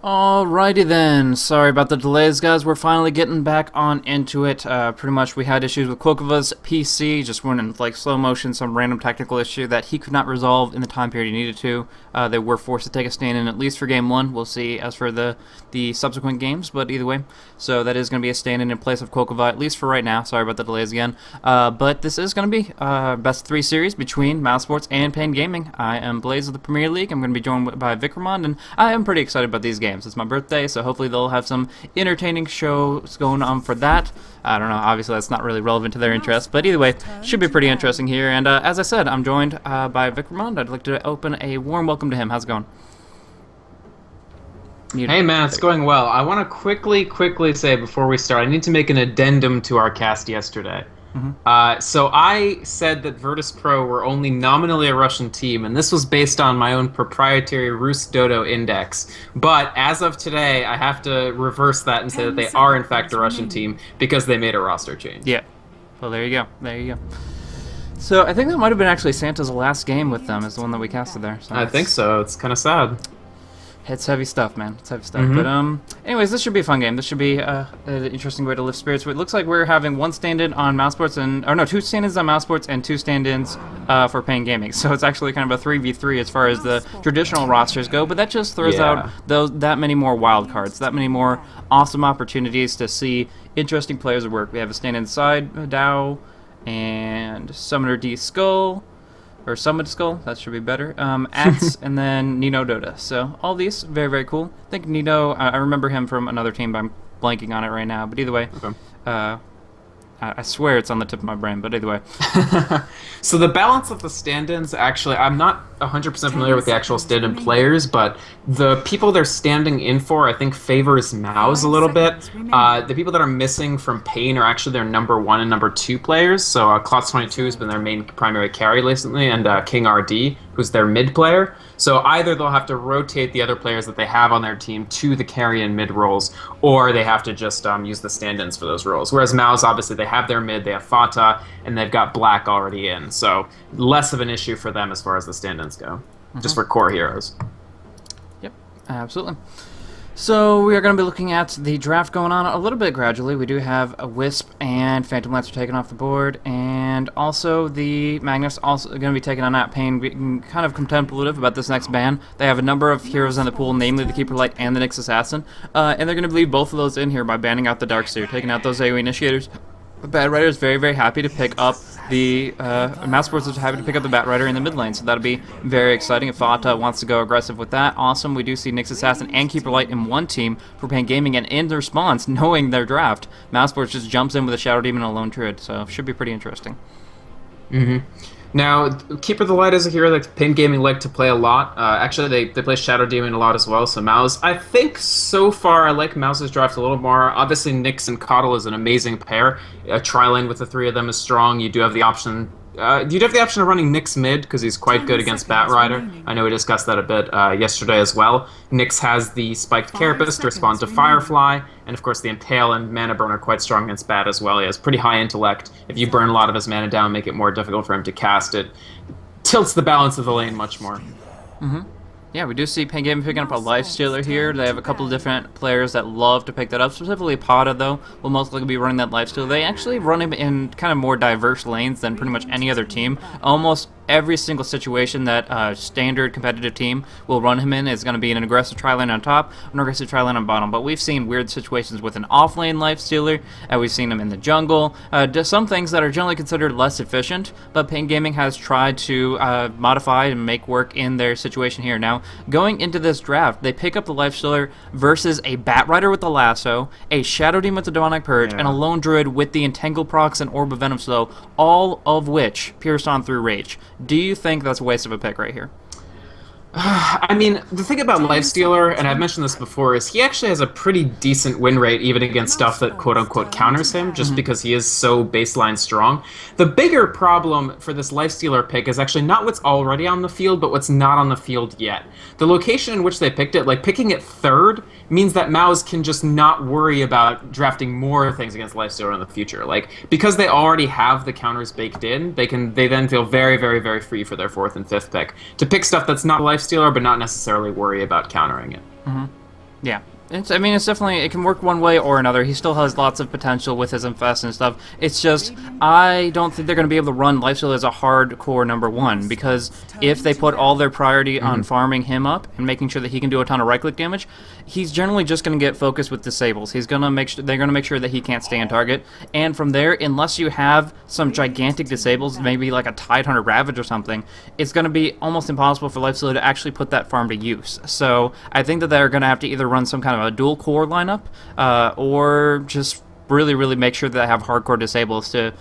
Alrighty then. Sorry about the delays, guys. We're finally getting back on into it. Pretty much we had issues with Kokova's PC, just went in like slow motion, some random technical issue that he could not resolve in the time period he needed to. They were forced to take a stand-in at least for Game 1. We'll see as for the subsequent games, but either way. So that is going to be a stand-in in place of Kokova, at least for right now. Sorry about the delays again. But this is going to be best 3 series between mouz Sports and paiN Gaming. I am Blaze of the Premier League. I'm going to be joined by Vikramond, and I am pretty excited about these games. It's my birthday, so hopefully they'll have some entertaining shows going on for that. I don't know, obviously that's not really relevant to their interests, but either way, should be pretty interesting here. And as I said, I'm joined by Vikramond. I'd like to open a warm welcome to him. How's it going? Hey man, it's going well. I want to quickly say before we start, I need to make an addendum to our cast yesterday. So I said that Virtus Pro were only nominally a Russian team, and this was based on my own proprietary Rus Dodo index. But as of today, I have to reverse that and say that they are in fact a Russian team because they made a roster change. Yeah. Well, there you go. There you go. So I think that might have been actually Santa's last game with them, is the one that we casted there. So I think so. It's kind of sad. It's heavy stuff, man. It's heavy stuff. But anyways, this should be a fun game. This should be an interesting way to lift spirits. It looks like we're having one stand-in on mouz Sports two stand-ins on mouz Sports and 2 stand-ins for paiN Gaming. So it's actually kind of a 3v3 as far as the traditional rosters go. But that just throws out that many more wild cards, that many more awesome opportunities to see interesting players at work. We have a stand-in side Dow and Summoner D Skull. Or Summit Skull, that should be better. Ats, and then Nino Dota. So all these, very, very cool. I think Nino, I remember him from another team, but I'm blanking on it right now. But either way, I swear it's on the tip of my brain, but either way. So the balance of the stand-ins, actually, I'm not 100% familiar with the actual stand-in players, but the people they're standing in for, I think, favors mouz a little bit. The people that are missing from paiN are actually their number 1 and number 2 players. So Klotz22 has been their main primary carry recently, and King RD, who's their mid player. So either they'll have to rotate the other players that they have on their team to the carry and mid roles, or they have to just use the stand-ins for those roles. Whereas mouz, obviously, they have their mid, they have Fata, and they've got Black already in. So less of an issue for them as far as the stand-ins go, just for core heroes. Yep, absolutely. So we are going to be looking at the draft going on a little bit gradually. We do have a Wisp and Phantom Lancer taken off the board, and also the Magnus also going to be taken on that paiN. Being kind of contemplative about this next ban. They have a number of heroes in the pool, namely the Keeper Light and the Nyx Assassin, and they're going to leave both of those in here by banning out the Darkseer, taking out those AoE Initiators. The Bat Rider is very, very happy to pick up the mouz Sports is happy to pick up the Bat Rider in the mid lane, so that'll be very exciting if Fata wants to go aggressive with that. Awesome. We do see Nyx Assassin and Keeper Light in one team for paiN Gaming, and in response, knowing their draft, mouz Sports just jumps in with a Shadow Demon and a Lone Druid, so should be pretty interesting. Now, Keeper the Light is a hero that paiN Gaming like to play a lot. Actually, they play Shadow Demon a lot as well, so mouz. I think so far I like mouz's draft a little more. Obviously, Nyx and Coddle is an amazing pair. A tri-lane with the 3 of them is strong. You do have the option... you'd have the option of running Nyx mid, because he's quite good against Bat Rider. I know we discussed that a bit yesterday as well. Nyx has the Spiked Carapace to respond to Firefly, and of course the Impale and Mana Burn are quite strong against Bat as well. He has pretty high intellect. If you burn a lot of his mana down, make it more difficult for him to cast it, tilts the balance of the lane much more. Yeah, we do see paiN Gaming picking up a Lifestealer here. They have a couple of different players that love to pick that up. Specifically, Pata, though, will most likely be running that Lifestealer. They actually run him in kind of more diverse lanes than pretty much any other team. Almost every single situation that standard competitive team will run him in is going to be an aggressive tri-lane on top, an aggressive tri-lane on bottom. But we've seen weird situations with an off-lane Lifestealer, and we've seen him in the jungle. Some things that are generally considered less efficient, but paiN Gaming has tried to modify and make work in their situation here. Now, going into this draft, they pick up the Lifestealer versus a Bat Rider with the Lasso, a Shadow Demon with the Demonic Purge, and a Lone Druid with the Entangle Procs and Orb of Venom Slow, all of which pierced on through Rage. Do you think that's a waste of a pick right here? I mean, the thing about Lifestealer, and I've mentioned this before, is he actually has a pretty decent win rate even against stuff that quote-unquote counters him, just because he is so baseline strong. The bigger problem for this Lifestealer pick is actually not what's already on the field, but what's not on the field yet. The location in which they picked it, like picking it 3rd, means that mouz can just not worry about drafting more things against Lifestealer in the future. Like, because they already have the counters baked in, they then feel very, very, very free for their 4th and 5th pick to pick stuff that's not Lifestealer, but not necessarily worry about countering it. Yeah. I mean, it's definitely, it can work one way or another. He still has lots of potential with his infest and stuff. It's just, I don't think they're going to be able to run Lifesteal as a hardcore number one, because if they put all their priority on farming him up and making sure that he can do a ton of right-click damage, he's generally just going to get focused with disables. He's going to make sure, they're going to make sure that he can't stay on target, and from there, unless you have some gigantic disables, maybe like a Tidehunter Ravage or something, it's going to be almost impossible for Lifesteal to actually put that farm to use. So I think that they're going to have to either run some kind of a dual core lineup, or just really make sure that they have hardcore disables to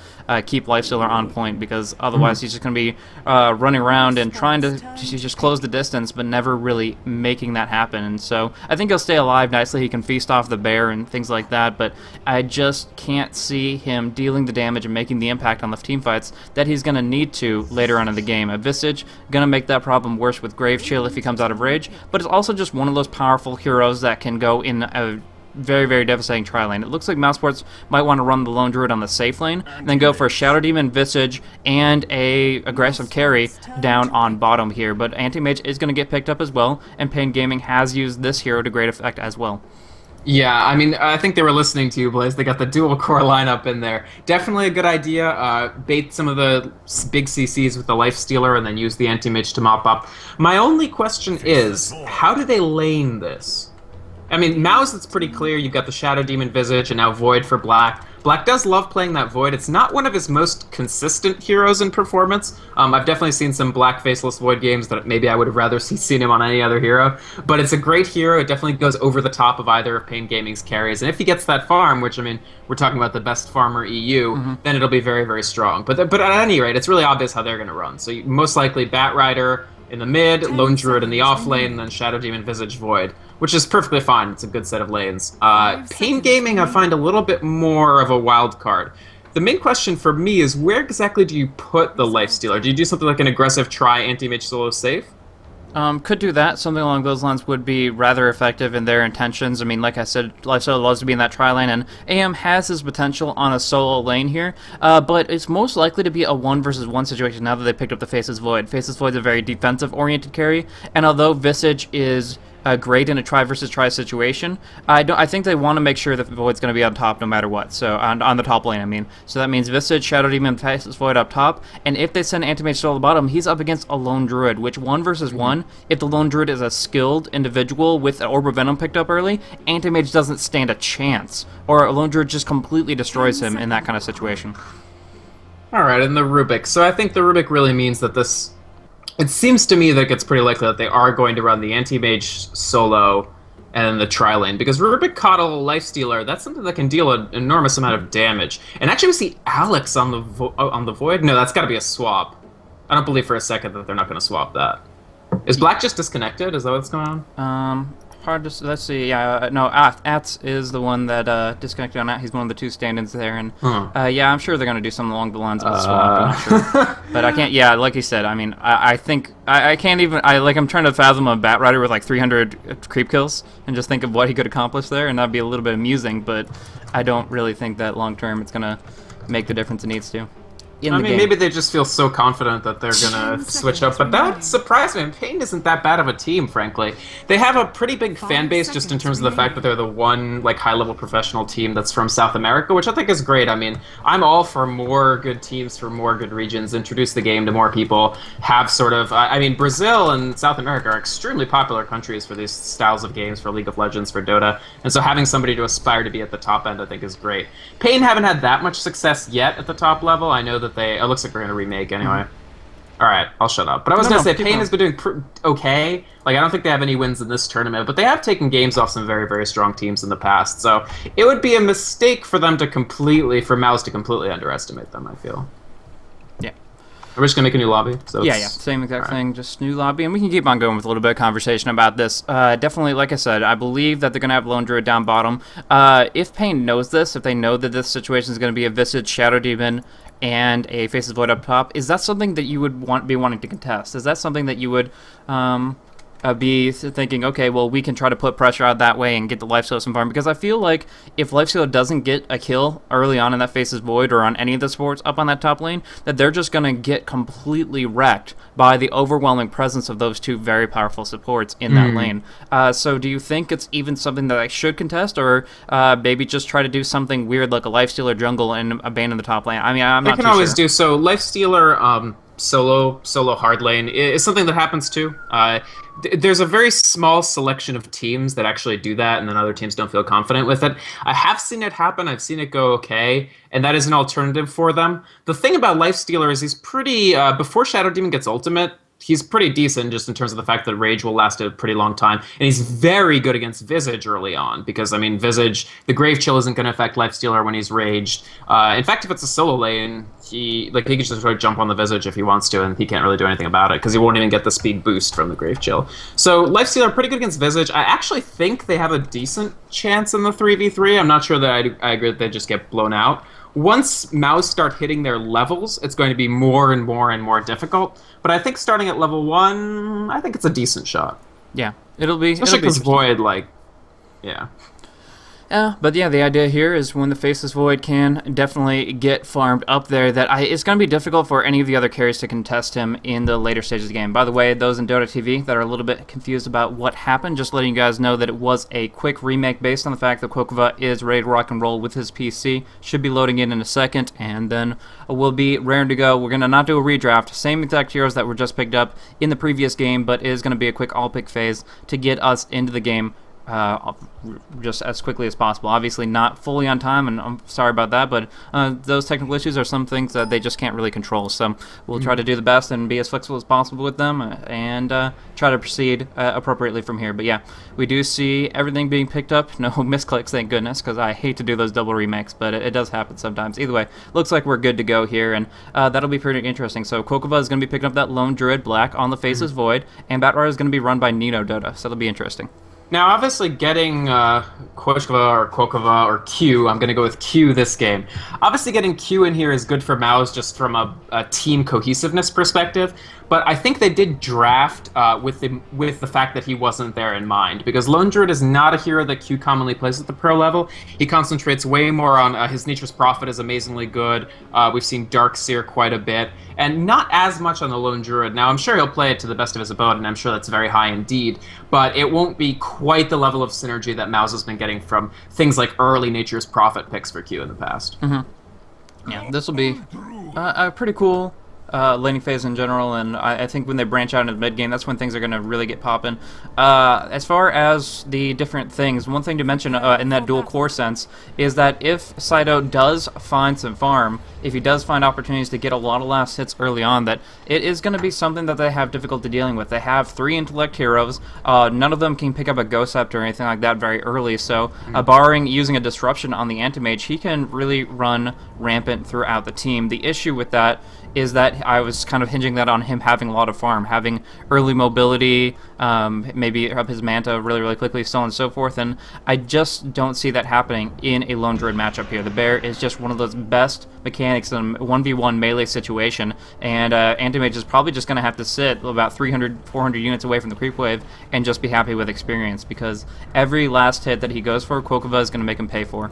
keep Lifestealer on point, because otherwise he's just going to be running around and trying to just close the distance, but never really making that happen. And so I think he'll stay alive nicely. He can feast off the bear and things like that, but I just can't see him dealing the damage and making the impact on the team fights that he's going to need to later on in the game. A Visage going to make that problem worse with Grave Chill if he comes out of rage, but it's also just one of those powerful heroes that can go in a very devastating tri-lane. It looks like Mousesports might want to run the Lone Druid on the safe lane, and then go for a Shadow Demon, Visage, and a aggressive carry down on bottom here. But Anti-Mage is going to get picked up as well, and paiN Gaming has used this hero to great effect as well. Yeah, I mean, I think they were listening to you, Blaze. They got the dual core lineup in there. Definitely a good idea. Bait some of the big CCs with the Lifestealer and then use the Anti-Mage to mop up. My only question is, how do they lane this? I mean, mouz, it's pretty clear. You've got the Shadow Demon Visage and now Void for Black. Black does love playing that Void. It's not one of his most consistent heroes in performance. I've definitely seen some Black Faceless Void games that maybe I would have rather seen him on any other hero. But it's a great hero. It definitely goes over the top of either of paiN Gaming's carries. And if he gets that farm, which, I mean, we're talking about the best farmer EU, then it'll be very strong. But at any rate, it's really obvious how they're going to run. So most likely Bat Rider in the mid, Lone Druid in the off lane, and then Shadow Demon, Visage, Void, which is perfectly fine. It's a good set of lanes. paiN Gaming, I find a little bit more of a wild card. The main question for me is, where exactly do you put the Lifestealer? Do you do something like an aggressive try anti-mage solo safe? Could do that. Something along those lines would be rather effective in their intentions. I mean, like I said, Lifestealer loves to be in that tri-lane, and AM has his potential on a solo lane here, but it's most likely to be a 1 versus 1 situation now that they picked up the Faceless Void. Faceless Void's a very defensive-oriented carry, and although Visage is great in a try versus try situation, I think they want to make sure that Void's going to be on top no matter what. So on the top lane, I mean. So that means Visage, Shadow Demon, Faceless Void up top, and if they send Anti-Mage to the bottom, he's up against a Lone Druid, which 1 versus 1, if the Lone Druid is a skilled individual with an Orb of Venom picked up early, Anti-Mage doesn't stand a chance, or a Lone Druid just completely destroys him in that kind of situation. Alright, and the Rubik. So I think the Rubik really means that this... It seems to me that it's pretty likely that they are going to run the Anti-Mage solo and then the tri-lane, because Rubik Coddle Lifestealer, that's something that can deal an enormous amount of damage. And actually we see Alex on the Void? No, that's got to be a swap. I don't believe for a second that they're not going to swap that. Is Black just disconnected? Is that what's going on? Hard to... Let's see. Yeah, no, Ats is the one that disconnected on that. He's one of the two stand-ins there, and yeah, I'm sure they're going to do something along the lines of a swap. I'm not sure. But I can't... Yeah, like you said, I mean, I think... I can't even... I'm trying to fathom a Bat Rider with like 300 creep kills and just think of what he could accomplish there, and that'd be a little bit amusing, but I don't really think that long-term it's going to make the difference it needs to. I mean, maybe they just feel so confident that they're going to switch up, but that would surprise me. paiN isn't that bad of a team, frankly. They have a pretty big fan base just in terms of the fact that they're the one like high-level professional team that's from South America, which I think is great. I mean, I'm all for more good teams for more good regions, introduce the game to more people, have sort of... I mean, Brazil and South America are extremely popular countries for these styles of games, for League of Legends, for Dota, and so having somebody to aspire to be at the top end, I think, is great. paiN haven't had that much success yet at the top level. I know that it looks like we're going to remake anyway. Alright, I'll shut up. But I was going to say, paiN has been doing okay. Like, I don't think they have any wins in this tournament, but they have taken games off some very strong teams in the past. So it would be a mistake for them to for mouz to completely underestimate them, I feel. Yeah. We're just going to make a new lobby? So yeah, same exact thing, just new lobby, and we can keep on going with a little bit of conversation about this. Definitely, like I said, I believe that they're going to have Lone Druid down bottom. If paiN knows this, if they know that this situation is going to be a Visage, Shadow Demon, and a Faceless Void up top, is that something that you would be wanting to contest? Is that something that you would be thinking, okay, well, we can try to put pressure out that way and get the lifesteal some farm, because I feel like if lifesteal doesn't get a kill early on in that Faces Void or on any of the supports up on that top lane, that they're just going to get completely wrecked by the overwhelming presence of those two very powerful supports in that lane. So do you think it's even something that I should contest, or maybe just try to do something weird like a lifestealer jungle and abandon the top lane? I mean, I'm not too sure. They can always do so. Lifestealer solo hard lane is something that happens too. There's a very small selection of teams that actually do that, and then other teams don't feel confident with it. I have seen it happen. I've seen it go okay, and that is an alternative for them. The thing about Lifestealer is he's pretty, before Shadow Demon gets ultimate, he's pretty decent just in terms of the fact that Rage will last a pretty long time. And he's very good against Visage early on because, I mean, Visage, the Grave Chill isn't going to affect Lifestealer when he's raged. In fact, if it's a solo lane, he can just sort of jump on the Visage if he wants to, and he can't really do anything about it because he won't even get the speed boost from the Grave Chill. So Lifestealer pretty good against Visage. I actually think they have a decent chance in the 3v3. I'm not sure that I agree that they just get blown out. Once mouz start hitting their levels, it's going to be more and more and more difficult. But I think starting at level 1, I think it's a decent shot. Yeah, it'll be... Especially because Void, like... Yeah. But yeah, the idea here is when the Faceless Void can definitely get farmed up there, that it's going to be difficult for any of the other carries to contest him in the later stages of the game. By the way, those in Dota TV that are a little bit confused about what happened, just letting you guys know that it was a quick remake based on the fact that Kokova is ready to rock and roll with his PC. Should be loading in a second, and then we'll be raring to go. We're going to not do a redraft. Same exact heroes that were just picked up in the previous game, but it is going to be a quick all-pick phase to get us into the game just as quickly as possible. Obviously not fully on time, and I'm sorry about that, but those technical issues are some things that they just can't really control. So we'll try to do the best and be as flexible as possible with them, and try to proceed appropriately from here. But yeah, we do see everything being picked up. No misclicks, thank goodness, because I hate to do those double remakes, but it does happen sometimes. Either way, looks like we're good to go here, and that'll be pretty interesting. So Kokova is going to be picking up that Lone Druid Black on the Faceless Void, and Batrider is going to be run by Nino Dota, so that'll be interesting. Now, obviously, getting Kokova or Q, I'm going to go with Q this game. Obviously, getting Q in here is good for mouz just from a team cohesiveness perspective. But I think they did draft with the fact that he wasn't there in mind, because Lone Druid is not a hero that Q commonly plays at the pro level. He concentrates way more on his Nature's Prophet is amazingly good. We've seen Darkseer quite a bit, and not as much on the Lone Druid. Now, I'm sure he'll play it to the best of his ability, and I'm sure that's very high indeed, but it won't be quite the level of synergy that mouz has been getting from things like early Nature's Prophet picks for Q in the past. Yeah, this will be a pretty cool laning phase in general, and I think when they branch out into the mid game, that's when things are going to really get popping. As far as the different things, one thing to mention in that dual core sense is that if Saito does find some farm, if he does find opportunities to get a lot of last hits early on, that it is going to be something that they have difficulty dealing with. They have 3 intellect heroes. None of them can pick up a Ghost Scepter or anything like that very early, so barring using a disruption on the Anti-Mage, he can really run rampant throughout the team. The issue with that is that I was kind of hinging that on him having a lot of farm, having early mobility, maybe up his Manta really, really quickly, so on and so forth, and I just don't see that happening in a Lone Druid matchup here. The Bear is just one of those best mechanics in a 1v1 melee situation, and Anti-Mage is probably just going to have to sit about 300, 400 units away from the creep wave and just be happy with experience, because every last hit that he goes for, Kokova is going to make him pay for.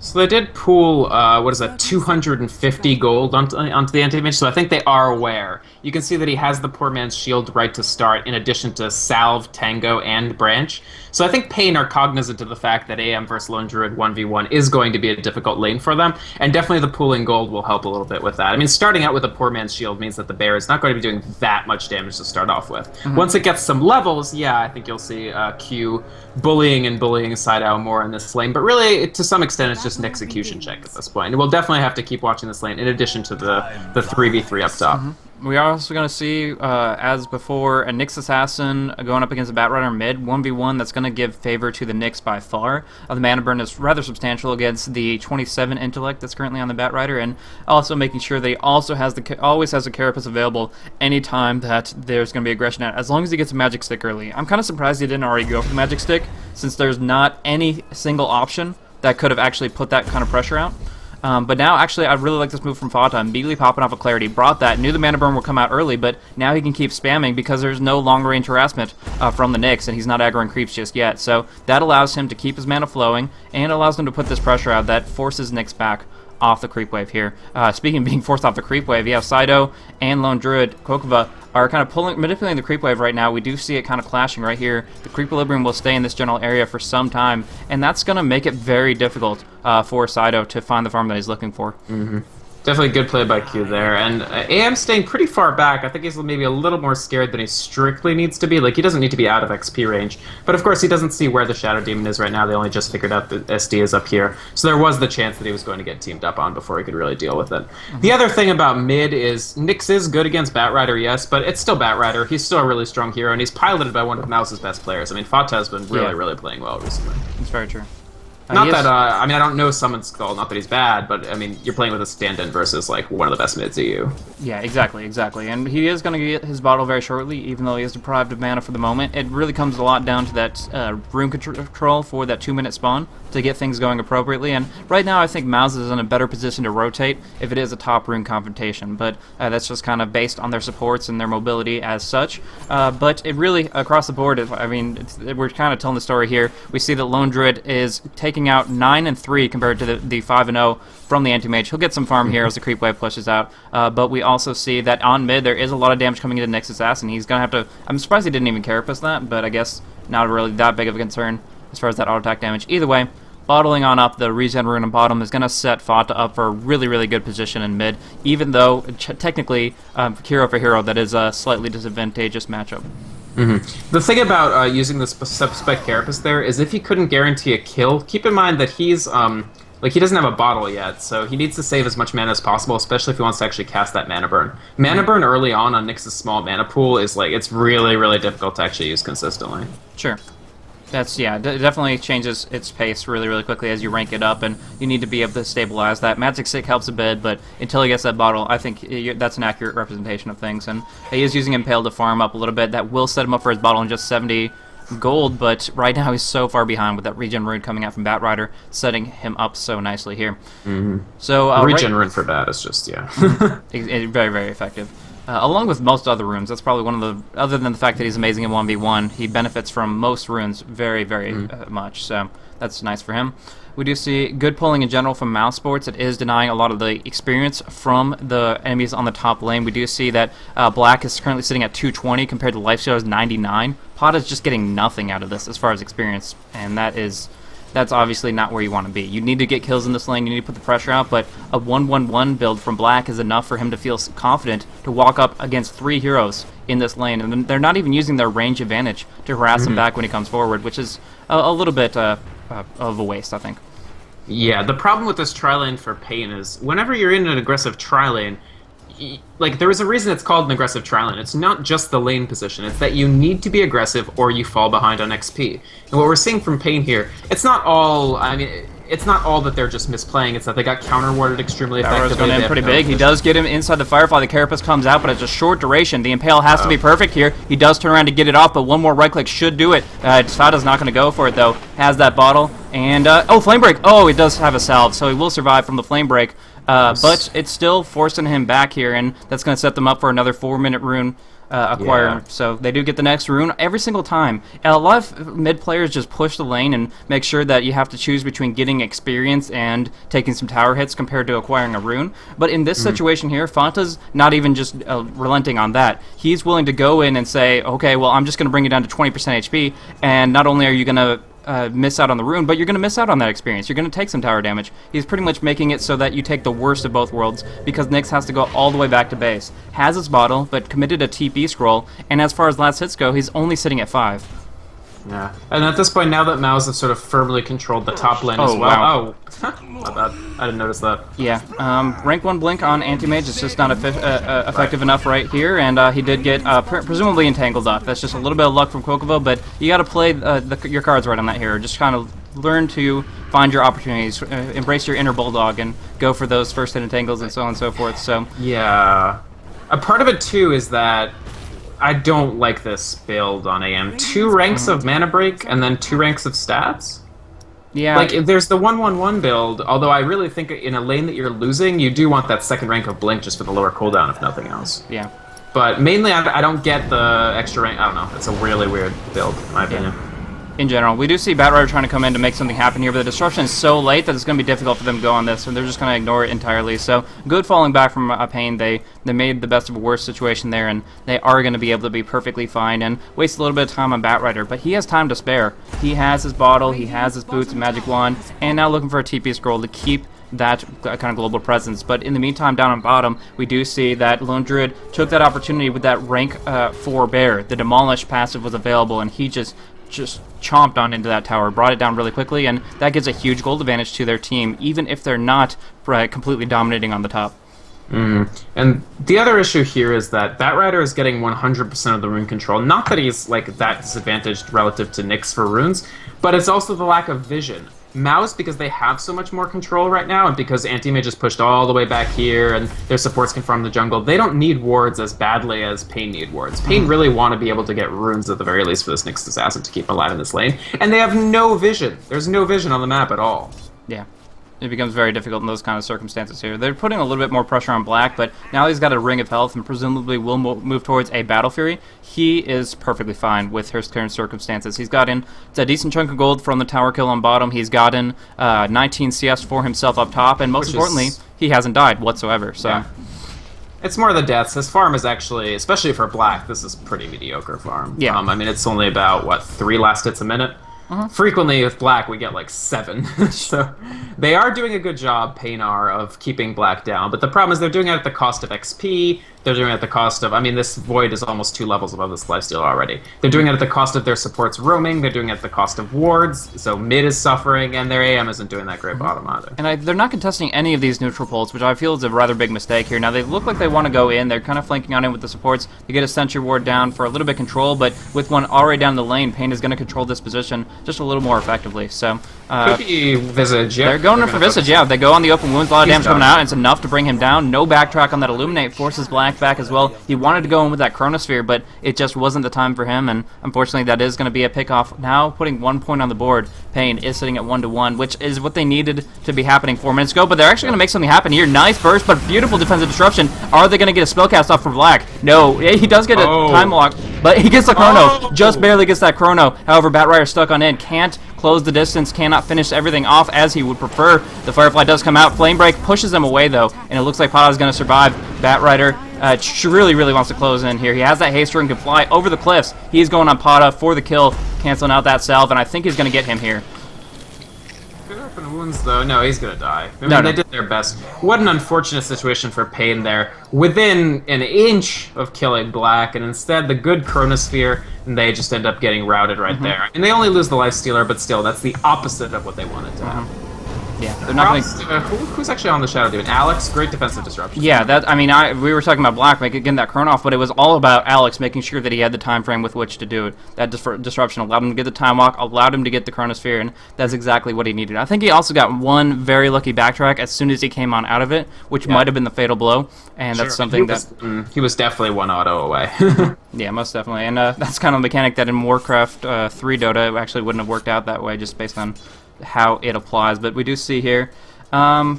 So they did pool, 250 gold onto the Anti-Mage, so I think they are aware. You can see that he has the Poor Man's Shield right to start, in addition to Salve, Tango, and Branch. So I think paiN are cognizant of the fact that AM versus Lone Druid 1v1 is going to be a difficult lane for them, and definitely the pooling gold will help a little bit with that. I mean, starting out with a Poor Man's Shield means that the Bear is not going to be doing that much damage to start off with. Once it gets some levels, yeah, I think you'll see Q bullying Saito more in this lane, but really, to some extent, it's just an execution check at this point. And we'll definitely have to keep watching this lane in addition to the 3v3 up top. We are also going to see, as before, a Nyx Assassin going up against a Batrider mid, 1v1 that's going to give favor to the Nyx by far. The mana burn is rather substantial against the 27 intellect that's currently on the Batrider, and also making sure that he also has always has the Carapace available anytime that there's going to be aggression out, as long as he gets a Magic Stick early. I'm kind of surprised he didn't already go for the Magic Stick, since there's not any single option that could have actually put that kind of pressure out. But now, actually, I really like this move from Fata. Immediately popping off a Clarity. Brought that. Knew the Mana Burn would come out early, but now he can keep spamming because there's no long-range harassment from the Nyx, and he's not aggroing creeps just yet. So that allows him to keep his mana flowing, and allows him to put this pressure out that forces Nyx back off the creep wave here. Speaking of being forced off the creep wave, Saito and Lone Druid Kokova are kind of manipulating the creep wave right now. We do see it kind of clashing right here. The creep equilibrium will stay in this general area for some time, and that's going to make it very difficult for Saito to find the farm that he's looking for. Definitely good play by Q there, and AM staying pretty far back. I think he's maybe a little more scared than he strictly needs to be. Like, he doesn't need to be out of XP range, but of course he doesn't see where the Shadow Demon is right now. They only just figured out that SD is up here, so there was the chance that he was going to get teamed up on before he could really deal with it. The other thing about mid is Nyx is good against Batrider, yes, but it's still Batrider. He's still a really strong hero, and he's piloted by one of mouZ's best players. I mean, Fata has been really playing well recently. That's very true. Not that, I mean, I don't know Summon Skull, not that he's bad, but, I mean, you're playing with a stand-in versus, like, one of the best mids EU. Yeah, exactly. And he is going to get his bottle very shortly, even though he is deprived of mana for the moment. It really comes a lot down to that room control for that 2-minute spawn to get things going appropriately, and right now I think mouz is in a better position to rotate if it is a top rune confrontation, but that's just kind of based on their supports and their mobility as such. But it really, across the board, I mean, we're kind of telling the story here. We see that Lone Druid is taking out 9 and 3 compared to the 5 and 0 from the anti-mage. He'll get some farm here as the creep wave pushes out, but we also see that on mid there is a lot of damage coming into Nyx's ass, and he's going to have to... I'm surprised he didn't even carapace that, but I guess not really that big of a concern as far as that auto attack damage. Either way, bottling on up the regen rune on bottom is going to set Fata up for a really good position in mid, even though technically, hero for hero, that is a slightly disadvantageous matchup. The thing about using the spec carapace there is if he couldn't guarantee a kill, keep in mind that he's like, he doesn't have a bottle yet, so he needs to save as much mana as possible, especially if he wants to actually cast that mana burn. Mana burn early on Nyx's small mana pool is like, it's really difficult to actually use consistently. Sure. That's, yeah, definitely changes its pace really quickly as you rank it up, and you need to be able to stabilize that. Magic Stick helps a bit, but until he gets that bottle, I think that's an accurate representation of things. And he is using Impale to farm up a little bit. That will set him up for his bottle in just 70 gold, but right now he's so far behind with that regen rune coming out from Batrider, setting him up so nicely here. So regen rune for Bat is just, very effective. Along with most other runes, that's probably one of the, other than the fact that he's amazing in 1v1, he benefits from most runes very much, so that's nice for him. We do see good pulling in general from mouz Sports. It is denying a lot of the experience from the enemies on the top lane. We do see that Black is currently sitting at 220 compared to Lifesteal's 99. Pata's just getting nothing out of this as far as experience, and that's obviously not where you want to be. You need to get kills in this lane, you need to put the pressure out, but a 1-1-1 build from Black is enough for him to feel confident to walk up against 3 heroes in this lane, and they're not even using their range advantage to harass him back when he comes forward, which is a little bit of a waste, I think. Yeah, the problem with this tri-lane for paiN is whenever you're in an aggressive tri-lane, like, there is a reason it's called an aggressive tri-lane. It's not just the lane position. It's that you need to be aggressive or you fall behind on XP. And what we're seeing from paiN here, it's not all, I mean, it's not all that they're just misplaying. It's that they got counter-warded extremely effectively. Going in pretty big. He does get him inside the Firefly. The Carapace comes out, but it's a short duration. The Impale has to be perfect here. He does turn around to get it off, but one more right-click should do it. Sada's not going to go for it, though. Has that bottle. And, Flame Break. Oh, he does have a salve, so he will survive from the Flame Break. But it's still forcing him back here, and that's going to set them up for another 4-minute rune acquire. Yeah. So they do get the next rune every single time. And a lot of mid players just push the lane and make sure that you have to choose between getting experience and taking some tower hits compared to acquiring a rune. But in this situation here, Fanta's not even just relenting on that. He's willing to go in and say, okay, well, I'm just going to bring it down to 20% HP, and not only are you going to miss out on the rune, but you're going to miss out on that experience. You're going to take some tower damage. He's pretty much making it so that you take the worst of both worlds, because Nyx has to go all the way back to base. Has his bottle, but committed a TP scroll, and as far as last hits go, he's only sitting at 5. Yeah, and at this point, now that mouz have sort of firmly controlled the top lane as well. Wow. Oh, my bad. I didn't notice that. Yeah, rank 1 blink on anti-mage is just not effective enough right here, and he did get presumably entangled up. That's just a little bit of luck from Kokova, but you got to play your cards right on that here. Just kind of learn to find your opportunities, embrace your inner bulldog, and go for those first hit entangles and so on and so forth. So yeah, a part of it too is that I don't like this build on AM. 2 ranks of mana break and then 2 ranks of stats? Yeah. Like, if there's the 1-1-1 build, although I really think in a lane that you're losing, you do want that second rank of Blink just for the lower cooldown, if nothing else. Yeah. But mainly, I don't get the extra rank. I don't know. It's a really weird build, in my opinion. In general, we do see Batrider trying to come in to make something happen here, but the disruption is so late that it's going to be difficult for them to go on this, and they're just going to ignore it entirely. So, good falling back from paiN. They made the best of a worse situation there, and they are going to be able to be perfectly fine and waste a little bit of time on Batrider, but he has time to spare. He has his bottle, he has his boots and magic wand, and now looking for a TP scroll to keep that kind of global presence. But in the meantime, down on bottom, we do see that Lone Druid took that opportunity with that rank 4 bear. The Demolish passive was available, and he just chomped on into that tower, brought it down really quickly, and that gives a huge gold advantage to their team, even if they're not completely dominating on the top. And the other issue here is that Batrider is getting 100% of the rune control. Not that he's like that disadvantaged relative to Nyx for runes, but it's also the lack of vision. mouz, because they have so much more control right now, and because Anti-Mage is pushed all the way back here, and their supports can farm the jungle, they don't need wards as badly as paiN need wards. paiN really want to be able to get runes at the very least for this Nyx Assassin to keep alive in this lane, and they have no vision. There's no vision on the map at all. Yeah. It becomes very difficult in those kind of circumstances here. They're putting a little bit more pressure on Black, but now he's got a Ring of Health and presumably will move towards a Battle Fury. He is perfectly fine with his current circumstances. He's gotten a decent chunk of gold from the tower kill on bottom. He's gotten 19 CS for himself up top, and most importantly, he hasn't died whatsoever. So. Yeah. It's more the deaths. His farm is actually, especially for Black, this is pretty mediocre farm. Yeah. I mean, it's only about, what, 3 last hits a minute? Frequently with Black we get like 7. So they are doing a good job, paiN are, of keeping Black down, but the problem is they're doing it at the cost of XP. They're doing it at the cost of, I mean, this Void is almost 2 levels above this lifesteal already. They're doing it at the cost of their supports roaming, they're doing it at the cost of wards, so mid is suffering, and their AM isn't doing that great bottom either. And they're not contesting any of these neutral poles, which I feel is a rather big mistake here. Now, they look like they want to go in, they're kind of flanking on in with the supports. They get a Sentry Ward down for a little bit of control, but with one already down the lane, paiN is going to control this position just a little more effectively. So, could be Visage, yeah. They're going in for Visage, yeah. They go on the open wounds, a lot of damage coming out, and it's enough to bring him down. No backtrack on that Illuminate, forces Black back as well. He wanted to go in with that Chronosphere, but it just wasn't the time for him, and unfortunately that is going to be a pick-off. Now, putting 1 point on the board, paiN is sitting at 1-1, which is what they needed to be happening 4 minutes ago, but they're actually going to make something happen here. Nice burst, but beautiful defensive disruption. Are they going to get a spellcast off for Black? No, he does get a time lock, but he gets the Chrono. Just barely gets that Chrono. However, Batrider stuck on in, can't close the distance, cannot finish everything off as he would prefer. The Firefly does come out. Flame Break pushes them away, though, and it looks like Pata is going to survive. Batrider really wants to close in here. He has that haster and can fly over the cliffs. He's going on Pata for the kill, canceling out that salve, and I think he's going to get him here. Good open wounds, though. No, he's going to die. I mean, they did their best. What an unfortunate situation for paiN there. Within an inch of killing Black, and instead the good Chronosphere, and they just end up getting routed right there. And they only lose the Lifestealer, but still, that's the opposite of what they wanted to have. Yeah, they're not going to... Who's actually on the Shadow Demon? Alex, great defensive disruption. Yeah, we were talking about Black getting that Chrono off, but it was all about Alex making sure that he had the time frame with which to do it. That disruption allowed him to get the time walk, allowed him to get the Chronosphere, and that's exactly what he needed. I think he also got one very lucky backtrack as soon as he came on out of it, which might have been the fatal blow, and that's something he was definitely 1 auto away. Yeah, most definitely, and that's kind of a mechanic that in Warcraft 3 Dota actually wouldn't have worked out that way, just based on how it applies. But we do see here, yeah,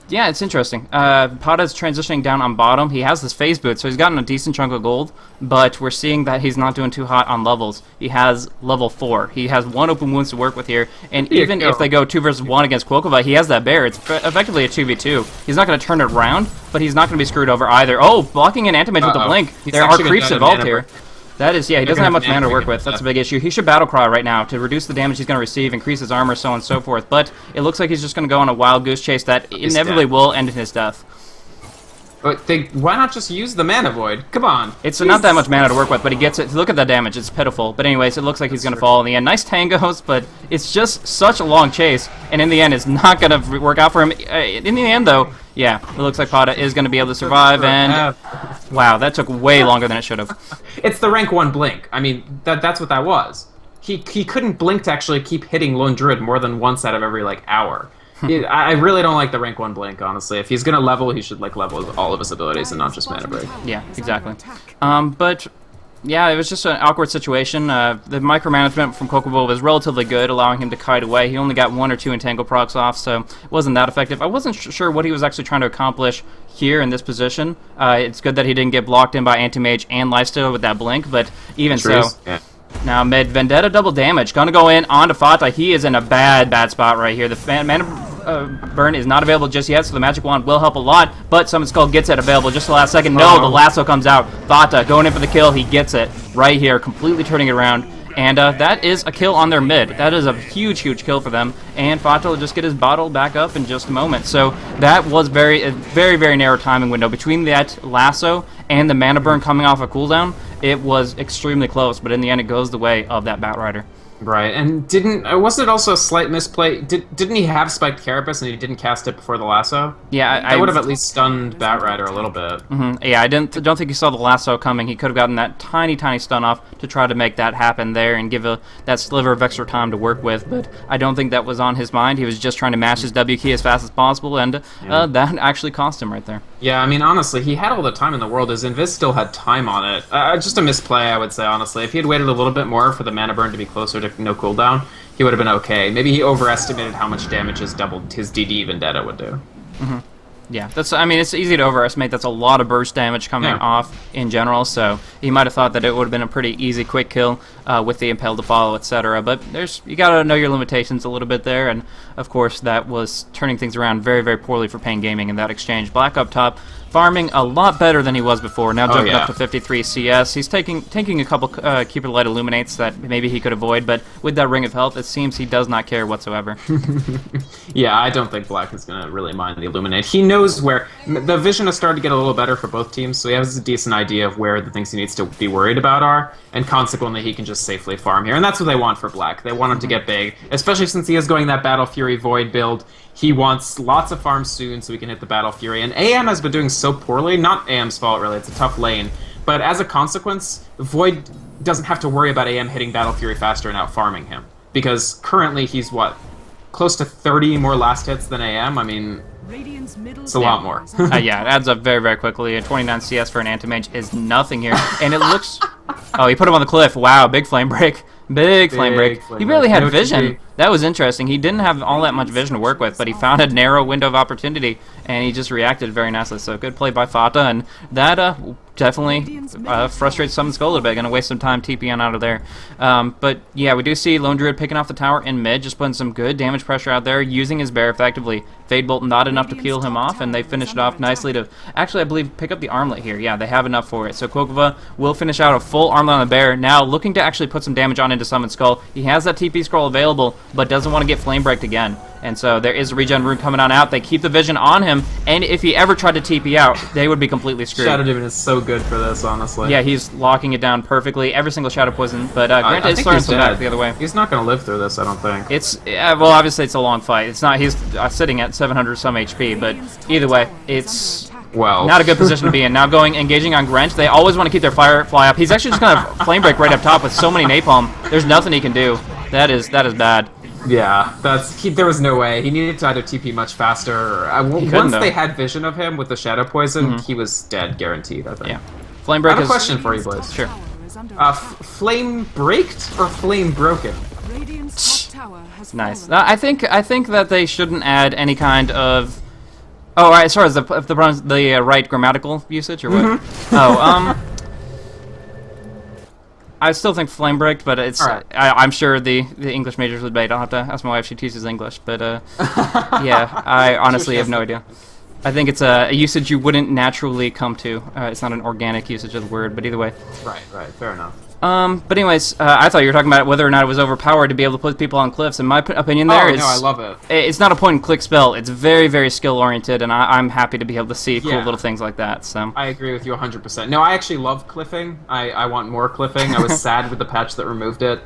it's interesting. Pata's transitioning down on bottom. He has this phase boot, so he's gotten a decent chunk of gold, but we're seeing that he's not doing too hot on levels. He has level 4. He has 1 open wounds to work with here, and even if they go 2 versus 1 against Quokova, he has that bear. It's effectively a 2v2. He's not going to turn it around, but he's not going to be screwed over either. Oh, blocking an Anti-Mage with the blink. There are creeps involved here. That is, yeah, he doesn't have much mana to work with. That's a big issue. He should Battle Cry right now to reduce the damage he's going to receive, increase his armor, so on and so forth. But it looks like he's just going to go on a wild goose chase that inevitably will end in his death. But why not just use the Mana Void? Come on. It's not that much mana to work with, but he gets it. Look at that damage. It's pitiful. But anyways, it looks like he's going to fall in the end. Nice tangos, but it's just such a long chase. And in the end, it's not going to work out for him. In the end, though, yeah, it looks like Pata is going to be able to survive. And wow, that took way longer than it should have. It's the rank 1 blink. I mean, that's what that was. He couldn't blink to actually keep hitting Lone Druid more than once out of every, like, hour. I really don't like the rank 1 blink, honestly. If he's going to level, he should like level all of his abilities and not just mana break. Yeah, exactly. But Yeah, it was just an awkward situation. The micromanagement from Kokobo was relatively good, allowing him to kite away. He only got 1 or 2 entangle procs off, so it wasn't that effective. I wasn't sure what he was actually trying to accomplish here in this position. It's good that he didn't get blocked in by Anti-Mage and Lifestealer with that blink, but even so... Yeah. Now mid, Vendetta double damage. Gonna go in onto Fata. He is in a bad spot right here. The mana burn is not available just yet, so the Magic Wand will help a lot, but Summon Skull gets it available just the last second. No, the lasso comes out. Fata going in for the kill. He gets it right here, completely turning it around. And that is a kill on their mid. That is a huge kill for them. And Fata will just get his bottle back up in just a moment. So that was a very narrow timing window. Between that lasso and the mana burn coming off a cooldown, it was extremely close. But in the end, it goes the way of that Batrider. Right, and wasn't it also a slight misplay? Didn't he have Spiked Carapace and he didn't cast it before the lasso? Yeah, I would have at least stunned Batrider a little bit. Yeah, I don't think he saw the lasso coming. He could have gotten that tiny stun off to try to make that happen there and give that sliver of extra time to work with. But I don't think that was on his mind. He was just trying to mash his W key as fast as possible, and that actually cost him right there. Yeah, I mean, honestly, he had all the time in the world. His Invis still had time on it. Just a misplay, I would say, honestly. If he had waited a little bit more for the mana burn to be closer to no cooldown, he would have been okay. Maybe he overestimated how much damage his DD Vendetta would do. Yeah, I mean, it's easy to overestimate. That's a lot of burst damage coming off in general, so he might have thought that it would have been a pretty easy, quick kill with the Impel to follow, etc. But you got to know your limitations a little bit there, and of course that was turning things around very poorly for paiN Gaming in that exchange. Black up top, farming a lot better than he was before. Now jumping up to 53 CS. He's taking a couple Keeper Light Illuminates that maybe he could avoid, but with that Ring of Health, it seems he does not care whatsoever. Yeah, I don't think Black is going to really mind the Illuminate. He knows where... The vision has started to get a little better for both teams, so he has a decent idea of where the things he needs to be worried about are, and consequently he can just safely farm here. And that's what they want for Black. They want him to get big, especially since he is going that Battle Fury Void build. He wants lots of farms soon so he can hit the Battle Fury. And AM has been doing so poorly. Not AM's fault, really. It's a tough lane. But as a consequence, Void doesn't have to worry about AM hitting Battle Fury faster and out-farming him. Because currently he's, what, close to 30 more last hits than AM? I mean, it's a lot more. Yeah, it adds up very quickly. 29 CS for an Anti-Mage is nothing here. And it looks... Oh, he put him on the cliff. Wow, big flame break. Big flame break. He barely had vision. That was interesting. He didn't have all that much vision to work with, but he found a narrow window of opportunity, and he just reacted very nicely. So good play by Fata, and that definitely frustrates Summon Skull a little bit. Going to waste some time TPing out of there. But yeah, we do see Lone Druid picking off the tower in mid, just putting some good damage pressure out there, using his bear effectively. Fade Bolt not enough to peel him off, and they finish it off nicely to actually, I believe, pick up the armlet here. Yeah, they have enough for it. So Kokova will finish out a full armlet on the bear, now looking to actually put some damage on into Summon Skull. He has that TP scroll available, but doesn't want to get flame breaked again. And so there is a regen rune coming on out. They keep the vision on him, and if he ever tried to TP out, they would be completely screwed. Shadow Demon is so good for this, honestly. Yeah, he's locking it down perfectly. Every single Shadow Poison, but granted, it's throwing some back the other way. He's not going to live through this, I don't think. It's well, obviously it's a long fight. It's not. He's sitting at 700 some HP, but either way, it's not a good position to be in. Now engaging on Grench. They always want to keep their Firefly up. He's actually just going to flame break right up top with so many napalm. There's nothing he can do. That is bad. Yeah, there was no way. He needed to either TP much faster. Once they had vision of him with the Shadow Poison, he was dead, guaranteed, I think. Yeah. Flame break I have a question for you, boys. Sure. Flame braked or flame broken? Nice. I think that they shouldn't add any kind of... Oh, right, sorry, is the right grammatical usage, or what? Oh, I still think flame breaked, but it's right. I'm sure the English majors would debate. I'll have to ask my wife. She teaches English, but yeah, I honestly have no idea. I think it's a usage you wouldn't naturally come to. It's not an organic usage of the word, but either way. Right, fair enough. But anyways, I thought you were talking about whether or not it was overpowered to be able to put people on cliffs. In my opinion, no, I love it. It's not a point-and-click spell. It's very skill-oriented, and I'm happy to be able to see cool little things like that. So I agree with you 100%. No, I actually love cliffing. I want more cliffing. I was sad with the patch that removed it.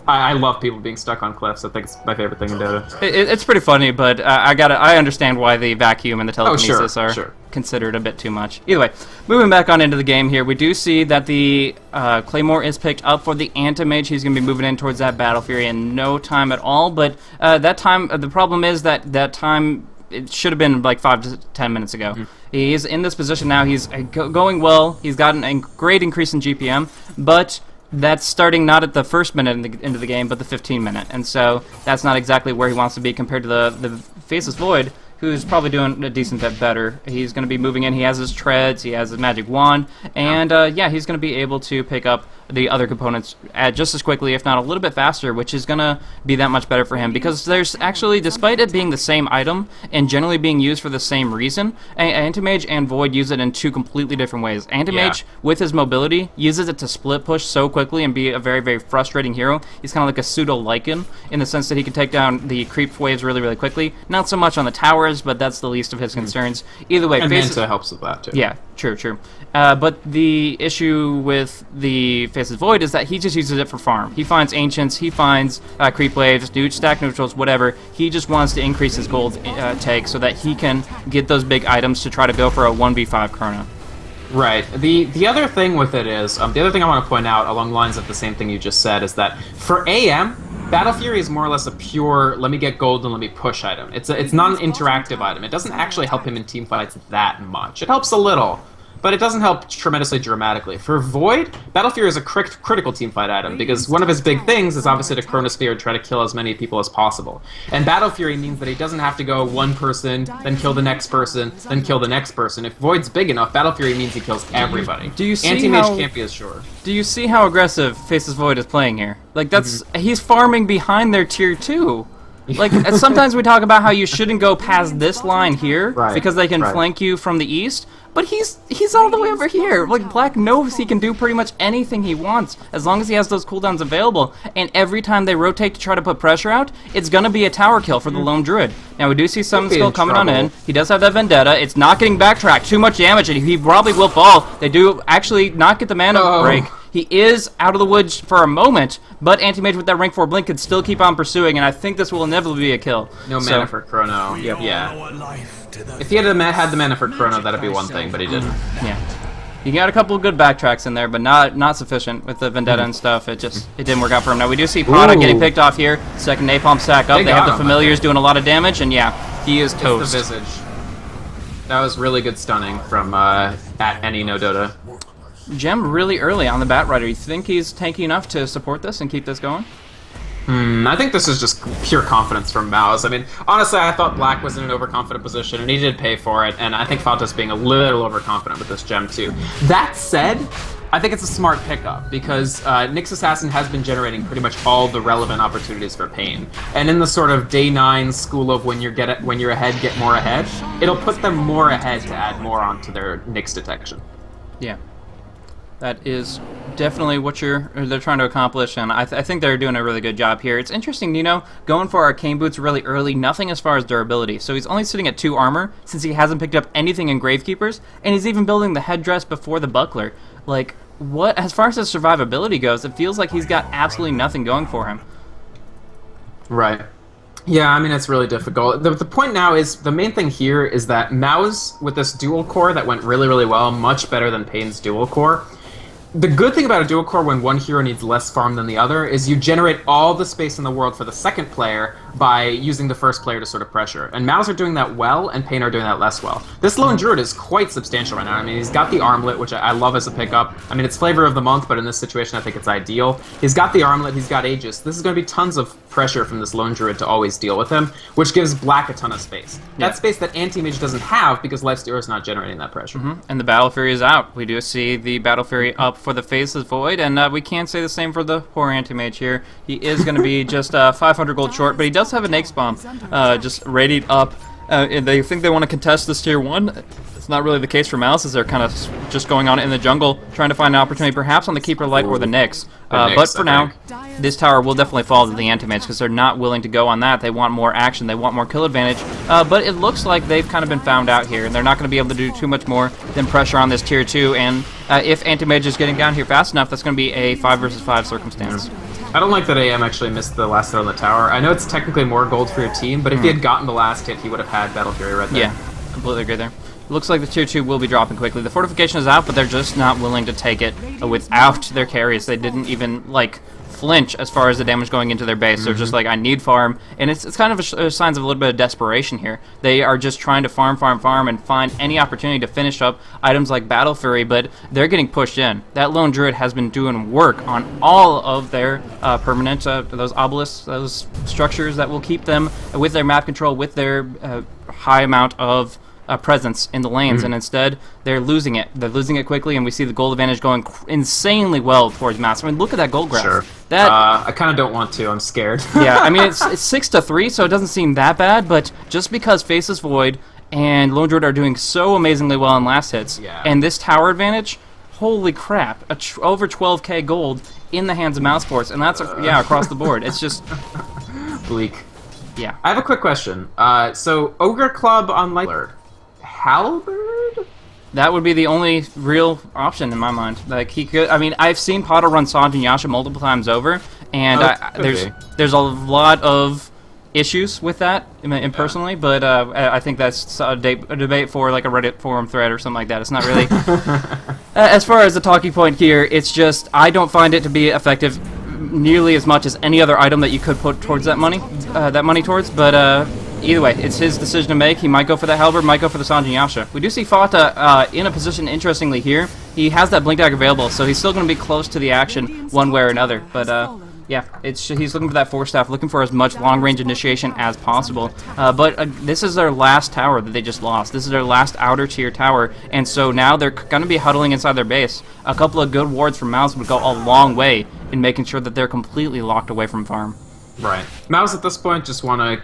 I love people being stuck on cliffs. I think it's my favorite thing in Dota. It's pretty funny, but I understand why the vacuum and the telekinesis are considered a bit too much. Either way, moving back on into the game here, we do see that the Claymore is picked up for the Anti-Mage. He's going to be moving in towards that Battle Fury in no time at all, but that time, the problem is that time it should have been like 5 to 10 minutes ago. He's in this position now. He's going well. He's gotten a great increase in GPM, but that's starting not at the first minute into the game, but the 15 minute. And so that's not exactly where he wants to be compared to the Faceless Void, who's probably doing a decent bit better. He's going to be moving in. He has his treads. He has his magic wand. And, yeah, he's going to be able to pick up the other components just as quickly, if not a little bit faster, which is going to be that much better for him. Because there's actually, despite it being the same item and generally being used for the same reason, Anti-Mage and Void use it in two completely different ways. Anti-Mage, with his mobility, uses it to split push so quickly and be a very, very frustrating hero. He's kind of like a pseudo-Lycan in the sense that he can take down the creep waves really, really quickly. Not so much on the towers, but that's the least of his concerns. Either way, and Manta helps with that, too. Yeah, true. But the issue with the Faceless Void is that he just uses it for farm. He finds Ancients, he finds creep waves, dude, stack neutrals, whatever. He just wants to increase his gold take so that he can get those big items to try to go for a 1v5 Chrono. Right. The other thing with it is, the other thing I want to point out along the lines of the same thing you just said is that for AM, Battle Fury is more or less a pure let me get gold and let me push item. It's not an interactive item. It doesn't actually help him in team fights that much. It helps a little, but it doesn't help tremendously dramatically. For Void, Battle Fury is a critical teamfight item, because one of his big things is obviously to Chronosphere and try to kill as many people as possible. And Battle Fury means that he doesn't have to go one person, then kill the next person, then kill the next person. If Void's big enough, Battle Fury means he kills everybody. Do you see Anti-Mage can't be as sure. Do you see how aggressive Faceless Void is playing here? Like, that's he's farming behind their tier 2. Like, sometimes we talk about how you shouldn't go past this line here because they can flank you from the east, but he's all the way over here. Like, Black knows he can do pretty much anything he wants as long as he has those cooldowns available, and every time they rotate to try to put pressure out, it's going to be a tower kill for the Lone Druid. Now, we do see Summon Skill coming on in. He does have that Vendetta. It's not getting backtracked. Too much damage, and he probably will fall. They do actually not get the mana break. He is out of the woods for a moment, but Anti-Mage with that rank 4 blink could still keep on pursuing, and I think this will inevitably be a kill. No mana for Chrono. Yeah. If he had the mana for Chrono, that'd be one thing, but he didn't. Yeah. You got a couple of good backtracks in there, but not sufficient with the Vendetta and stuff. It didn't work out for him. Now we do see Pada getting picked off here. Second Napalm stack up. They have the Familiars doing a lot of damage, and yeah, he is toast. The Visage. That was really good stunning from at any no Dota. Gem really early on the Bat Rider. You think he's tanky enough to support this and keep this going? I think this is just pure confidence from mouz. I mean, honestly, I thought Black was in an overconfident position, and he did pay for it, and I think Fanta's being a little overconfident with this gem, too. That said, I think it's a smart pickup, because Nyx Assassin has been generating pretty much all the relevant opportunities for paiN. And in the sort of day 9 school of when you're ahead, get more ahead, it'll put them more ahead to add more onto their Nyx detection. Yeah. That is definitely what they're trying to accomplish, and I think they're doing a really good job here. It's interesting, going for Arcane Boots really early, nothing as far as durability. So he's only sitting at 2 armor, since he hasn't picked up anything in Gravekeepers, and he's even building the headdress before the buckler. Like, what, as far as his survivability goes, it feels like he's got absolutely nothing going for him. Right. Yeah, I mean, it's really difficult. The point now is, the main thing here is that mouz, with this dual core that went really, really well, much better than paiN's dual core. The good thing about a dual core when one hero needs less farm than the other is you generate all the space in the world for the second player by using the first player to sort of pressure. And mouz are doing that well, and paiN are doing that less well. This Lone Druid is quite substantial right now. I mean, he's got the Armlet, which I love as a pickup. I mean, it's flavor of the month, but in this situation, I think it's ideal. He's got the Armlet, he's got Aegis. This is going to be tons of pressure from this Lone Druid to always deal with him, which gives Black a ton of space. That space that Anti-Mage doesn't have because Lifestealer is not generating that pressure. And the Battle Fury is out. We do see the Battle Fury up for the Faceless Void, and we can't say the same for the poor Anti-Mage here. He is going to be just 500 gold short, but he does have a Nyx Bomb just readied up. And they think they want to contest this tier 1. It's not really the case for mouz, as they're kind of just going on in the jungle, trying to find an opportunity, perhaps on the Keeper Light or the Nyx. But for now, this tower will definitely fall to the Anti-Mage, because they're not willing to go on that. They want more action, they want more kill advantage. But it looks like they've kind of been found out here, and they're not going to be able to do too much more than pressure on this tier 2. And if Anti-Mage is getting down here fast enough, that's going to be a 5 versus 5 circumstance. I don't like that AM actually missed the last hit on the tower. I know it's technically more gold for your team, but if he had gotten the last hit, he would have had Battle Fury right there. Yeah, completely agree there. Looks like the tier 2 will be dropping quickly. The fortification is out, but they're just not willing to take it without their carries. They didn't even, flinch as far as the damage going into their base. They're just like, I need farm, and it's kind of signs of a little bit of desperation here. They are just trying to farm, and find any opportunity to finish up items like Battle Fury, but they're getting pushed in. That lone druid has been doing work on all of their permanent, those obelisks, those structures that will keep them with their map control, with their high amount of presence in the lanes, and instead they're losing it. They're losing it quickly, and we see the gold advantage going insanely well towards Mouse. I mean, look at that gold graph. Sure. That I kind of don't want to. I'm scared. yeah, I mean, it's 6-3, so it doesn't seem that bad, but just because Faceless Void and Lone Druid are doing so amazingly well in last hits, and this tower advantage, holy crap, over 12k gold in the hands of Mouse Sports, and that's across the board. It's just bleak. Yeah. I have a quick question. So Ogre Club on Light Halberd? That would be the only real option in my mind. Like, he could. I mean, I've seen Potter run Sanj and Yasha multiple times over, and there's a lot of issues with that, personally. But I think that's a debate for like a Reddit forum thread or something like that. It's not really. As far as the talking point here, it's just I don't find it to be effective nearly as much as any other item that you could put towards that money towards. But either way, it's his decision to make. He might go for the Halberd, might go for the Sanj and Yasha. We do see Fata in a position, interestingly, here. He has that Blink Dagger available, so he's still going to be close to the action one way or another. But yeah, he's looking for that Force Staff, looking for as much long-range initiation as possible. But this is their last tower that they just lost. This is their last outer tier tower, and so now they're going to be huddling inside their base. A couple of good wards from Mouse would go a long way in making sure that they're completely locked away from farm. Right. Mouse at this point just want to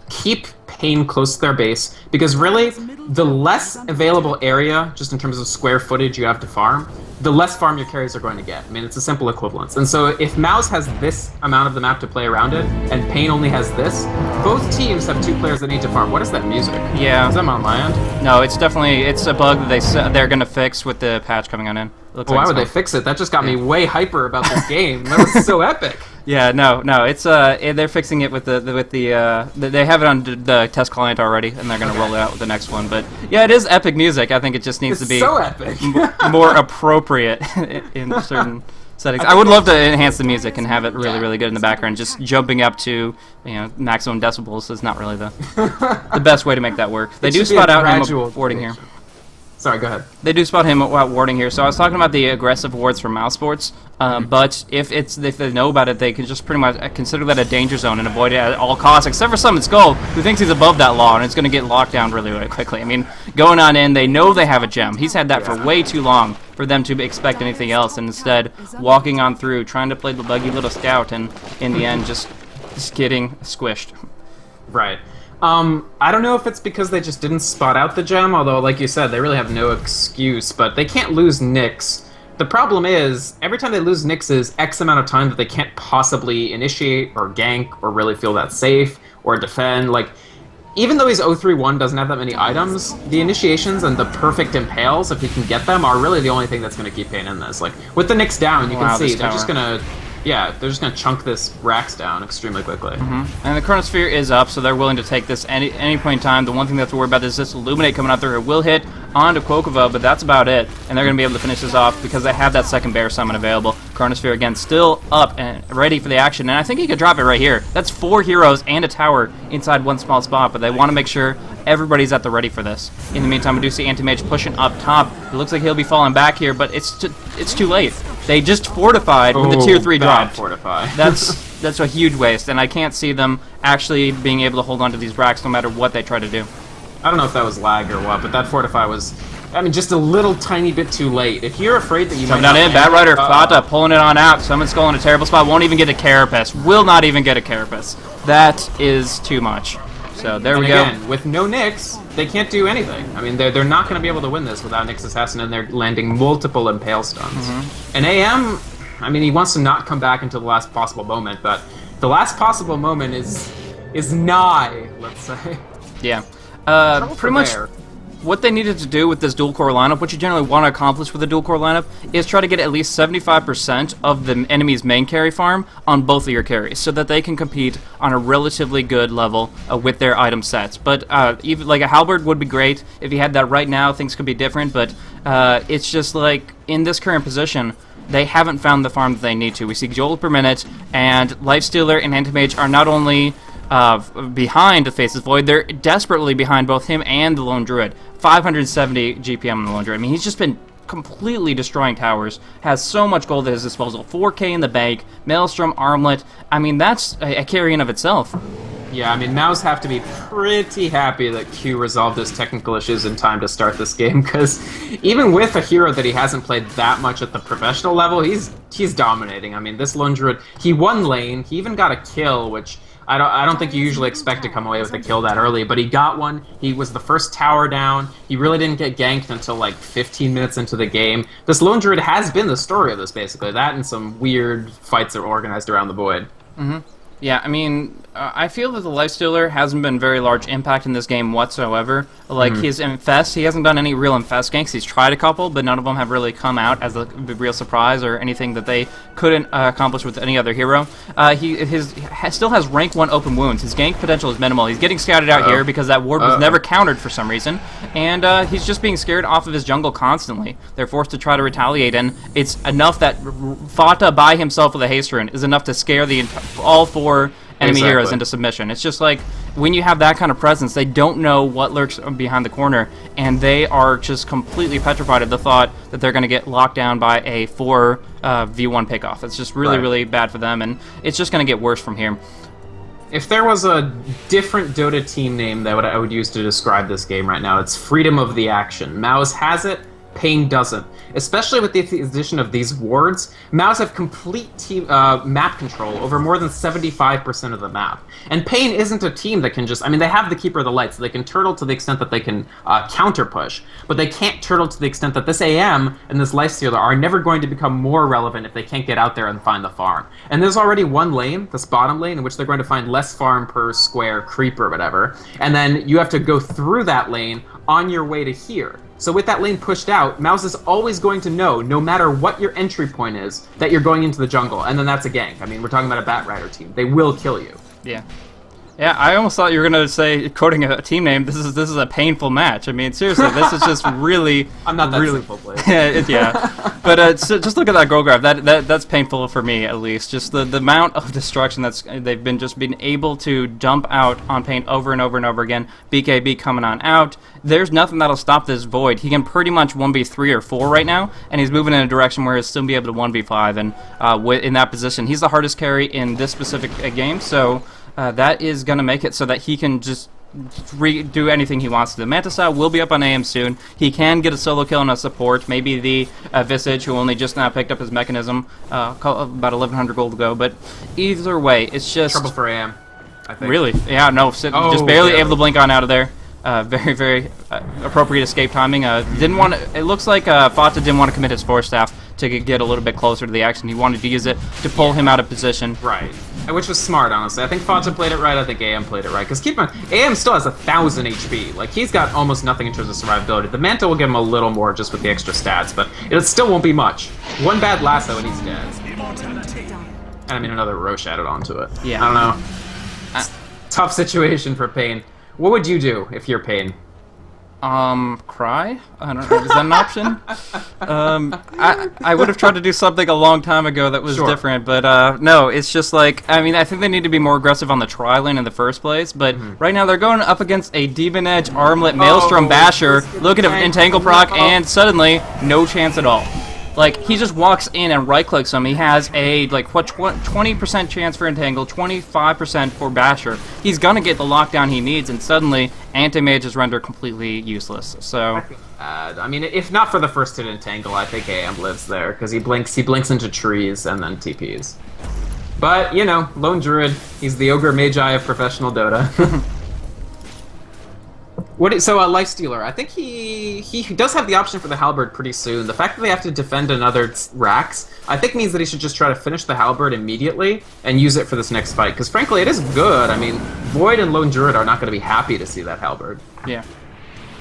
keep paiN close to their base, because really, the less available area, just in terms of square footage you have to farm, the less farm your carries are going to get. I mean, it's a simple equivalence. And so if Mouse has this amount of the map to play around it, and paiN only has this, both teams have 2 players that need to farm. What is that music? Yeah. Is that on my end? No, it's definitely, it's a bug that they're going to fix with the patch coming on in. Why would they fix it? That just got me way hyper about this game. That was so epic. Yeah, no, it's they're fixing it with they have it on the test client already, and they're gonna roll it out with the next one. But yeah, it is epic music. I think it just needs to be so epic. more appropriate in certain settings. I would love to enhance the music and have it really good in the background. Just jumping up to maximum decibels is not really the best way to make that work. They do spot out him warding here. Sorry, go ahead. They do spot him out warding here. So I was talking about the aggressive wards from Mouse Sports, but if they know about it, they can just pretty much consider that a danger zone and avoid it at all costs, except for Summon Skull, who thinks he's above that law, and it's going to get locked down really quickly. I mean, going on in, they know they have a gem. He's had that for way too long for them to expect anything else, and instead, walking on through, trying to play the buggy little scout, and in the end, just getting squished. Right. I don't know if it's because they just didn't spot out the gem, although, like you said, they really have no excuse, but they can't lose Nyx. The problem is, every time they lose Nyx is X amount of time that they can't possibly initiate, or gank, or really feel that safe, or defend. Like, even though he's 0-3-1, doesn't have that many items, the initiations and the perfect impales, if he can get them, are really the only thing that's going to keep paiN in this. Like, with the Nyx down, you can see, they're just going to... Yeah, they're just going to chunk this Rax down extremely quickly. And the Chronosphere is up, so they're willing to take this any point in time. The one thing they have to worry about is this Illuminate coming out there. It will hit onto Quokova, but that's about it. And they're going to be able to finish this off because they have that second Bear Summon available. Chronosphere, again, still up and ready for the action. And I think he could drop it right here. That's 4 heroes and a tower inside one small spot, but they want to make sure everybody's at the ready for this. In the meantime, we do see Anti-Mage pushing up top. It looks like he'll be falling back here, but it's too late. They just fortified with the tier 3 drop. Fortify. That's a huge waste, and I can't see them actually being able to hold on to these racks no matter what they try to do. I don't know if that was lag or what, but that fortify was, I mean, just a little tiny bit too late. If you're afraid that you might not in, Bat Rider, Fata pulling it on out. Summon Skull in a terrible spot. Won't even get a Carapace. Will not even get a Carapace. That is too much. So there we go. Again, with no Nyx, they can't do anything. I mean, they're not going to be able to win this without Nyx Assassin, and they're landing multiple Impale stuns. And AM, I mean, he wants to not come back until the last possible moment, but the last possible moment is nigh, let's say. Yeah. Pretty much what they needed to do with this dual core lineup, what you generally want to accomplish with a dual core lineup, is try to get at least 75% of the enemy's main carry farm on both of your carries, so that they can compete on a relatively good level with their item sets. But even like a Halberd would be great if you had that right now. Things could be different, but it's just like in this current position, they haven't found the farm that they need to. We see gold per minute, and Lifestealer and Anti-Mage are not only behind the Faceless Void, they're desperately behind both him and the Lone Druid. 570 GPM on the Lone Druid. I mean, he's just been completely destroying towers, has so much gold at his disposal, 4k in the bank, Maelstrom, Armlet. I mean, that's a carry in of itself. Yeah, I mean, mouz have to be pretty happy that Q resolved his technical issues in time to start this game, because even with a hero that he hasn't played that much at the professional level, he's dominating. I mean, this Lone Druid, he won lane, he even got a kill, which I don't think you usually expect to come away with a kill that early, but he got one. He was the first tower down. He really didn't get ganked until like 15 minutes into the game. This Lone Druid has been the story of this, basically. That and some weird fights that were organized around the Void. Mm-hmm. Yeah, I mean, I feel that the Lifestealer hasn't been very large impact in this game whatsoever. Like, his Infest, he hasn't done any real Infest ganks. He's tried a couple, but none of them have really come out as a real surprise or anything that they couldn't accomplish with any other hero. He still has rank 1 open wounds. His gank potential is minimal. He's getting scouted out here because that ward was never countered for some reason, and he's just being scared off of his jungle constantly. They're forced to try to retaliate, and it's enough that Fata by himself with a haste rune is enough to scare all 4 enemy heroes into submission. It's just like, when you have that kind of presence, they don't know what lurks behind the corner, and they are just completely petrified of the thought that they're going to get locked down by a 4 v1 pickoff. It's just really, really bad for them, and it's just going to get worse from here. If there was a different Dota team name that I would use to describe this game right now, it's Freedom of the Action. mouz has it, paiN doesn't. Especially with the addition of these wards, mouz have complete team, map control over more than 75% of the map. And paiN isn't a team that can just... I mean, they have the Keeper of the Light, so they can turtle to the extent that they can counter-push, but they can't turtle to the extent that this AM and this Lifestealer are never going to become more relevant if they can't get out there and find the farm. And there's already one lane, this bottom lane, in which they're going to find less farm per square creep or whatever, and then you have to go through that lane on your way to here. So with that lane pushed out, mouz is always going to know, no matter what your entry point is, that you're going into the jungle, and then that's a gank. I mean, we're talking about a Bat Rider team. They will kill you. Yeah. Yeah, I almost thought you were going to say, quoting a team name, this is a painful match. I mean, seriously, this is just really... I'm not that really simple, Blade. Yeah. But so just look at that goal graph. That's painful for me, at least. Just the amount of destruction they've been able to dump out on paiN over and over and over again. BKB coming on out. There's nothing that'll stop this Void. He can pretty much 1v3 or 4 right now, and he's moving in a direction where he'll still be able to 1v5. And in that position, he's the hardest carry in this specific game, so... that is going to make it so that he can just do anything he wants to. The Mantis will be up on AM soon. He can get a solo kill on a support, maybe the Visage, who only just now picked up his mechanism about 1,100 gold ago. But either way, it's just... Trouble for AM, I think. Really? Yeah, no, just barely able to blink on out of there. Very, very appropriate escape timing. Didn't want to, it looks like Fata didn't want to commit his Force Staff to get a little bit closer to the action. He wanted to use it to pull him out of position. Right. Which was smart, honestly. I think Fata played it right. I think AM played it right. Because keep in mind, AM still has 1,000 HP. Like, he's got almost nothing in terms of survivability. The Manta will give him a little more just with the extra stats, but it still won't be much. One bad lasso and he's dead. And I mean, another Roche added onto it. Yeah. I don't know. Tough situation for paiN. What would you do if you're paiN? Cry? I don't know. Is that an option? I would have tried to do something a long time ago that was different, but no, it's just like, I mean, I think they need to be more aggressive on the tri lane in the first place, but right now they're going up against a Demon Edge, Armlet, Maelstrom, Basher, looking at Entangle proc, and suddenly, no chance at all. Like, he just walks in and right-clicks him. He has a, like, 20% chance for Entangle, 25% for Basher. He's gonna get the lockdown he needs, and suddenly, Anti-Mage is rendered completely useless. So, I mean, if not for the first hit Entangle, I think AM lives there, because he blinks into trees and then TPs. But, you know, Lone Druid, he's the Ogre Magi of professional Dota. So Lifestealer, I think he does have the option for the Halberd pretty soon. The fact that they have to defend another Rax, I think means that he should just try to finish the Halberd immediately and use it for this next fight. Because frankly, it is good. I mean, Void and Lone Druid are not going to be happy to see that Halberd. Yeah.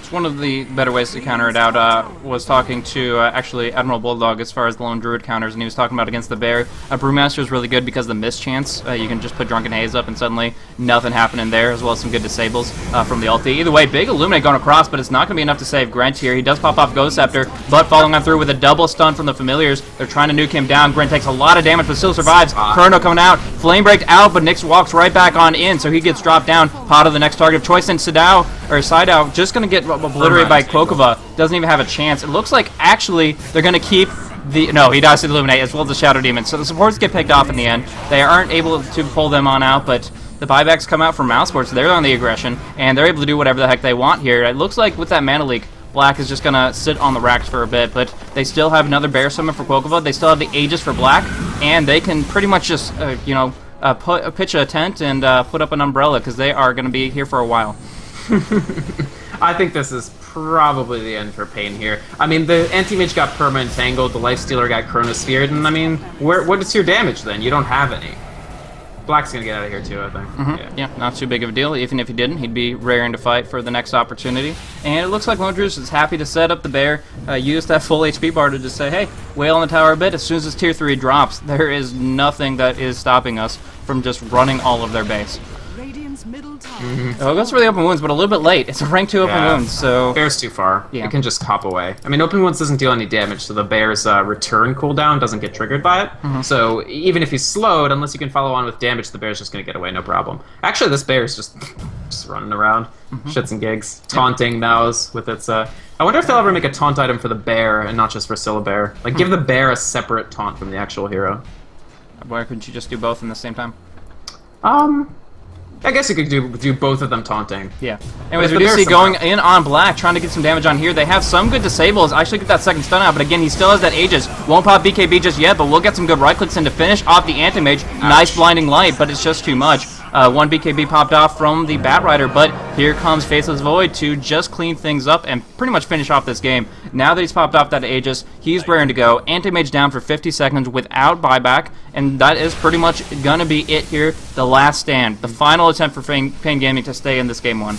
It's one of the better ways to counter it out. Was talking to actually Admiral Bulldog as far as the lone druid counters, and he was talking about against the bear. Brewmaster is really good because of the miss chance. You can just put Drunken Haze up and suddenly nothing happening there, as well as some good disables from the ulti. Either way, big Illuminate going across, but it's not going to be enough to save Grent here. He does pop off Ghost Scepter, but following on through with a double stun from the familiars. They're trying to nuke him down. Grent takes a lot of damage, but still survives. Chrono coming out. Flame Break out, but Nyx walks right back on in, so he gets dropped down. Pot of the next target of choice, and Sidao just going to get obliterated by Kokova. Doesn't even have a chance. It looks like actually they're going to keep the... No, he dies to Illuminate as well as the Shadow Demon. So the supports get picked off in the end. They aren't able to pull them on out, but the buybacks come out from Mousesports. They're on the aggression, and they're able to do whatever the heck they want here. It looks like with that mana leak, Black is just going to sit on the racks for a bit, but they still have another Bear Summon for Kokova. They still have the Aegis for Black, and they can pretty much just, pitch a tent and put up an umbrella, because they are going to be here for a while. I think this is probably the end for paiN here. I mean, the Anti-Mage got Perma Entangled, the Lifestealer got Chronosphered, and I mean, what is your damage then? You don't have any. Black's gonna get out of here too, I think. Yeah, not too big of a deal. Even if he didn't, he'd be raring to fight for the next opportunity. And it looks like Londrews is happy to set up the bear, use that full HP bar to just say, hey, wail on the tower a bit. As soon as this tier 3 drops, there is nothing that is stopping us from just running all of their base. Oh, it goes for the open wounds, but a little bit late. It's a rank 2 open wounds, so... Bear's too far. Yeah. It can just hop away. I mean, open wounds doesn't deal any damage, so the bear's return cooldown doesn't get triggered by it. So even if he's slowed, unless you can follow on with damage, the bear's just going to get away, no problem. Actually, this bear's just running around, shits and gigs, taunting Mouse with its... I wonder if they'll ever make a taunt item for the bear and not just for Syllabear. Like, give the bear a separate taunt from the actual hero. Why couldn't you just do both in the same time? I guess you could do both of them taunting. Yeah. Anyways, we do see going in on Black, trying to get some damage on here. They have some good disables. Actually get that second stun out, but again, he still has that Aegis. Won't pop BKB just yet, but we'll get some good right clicks in to finish off the Anti-Mage. Nice blinding light, but it's just too much. One BKB popped off from the Batrider, but here comes Faceless Void to just clean things up and pretty much finish off this game. Now that he's popped off that Aegis, he's raring to go. Anti-Mage down for 50 seconds without buyback, and that is pretty much going to be it here. The last stand. The final attempt for paiN Gaming to stay in this game 1.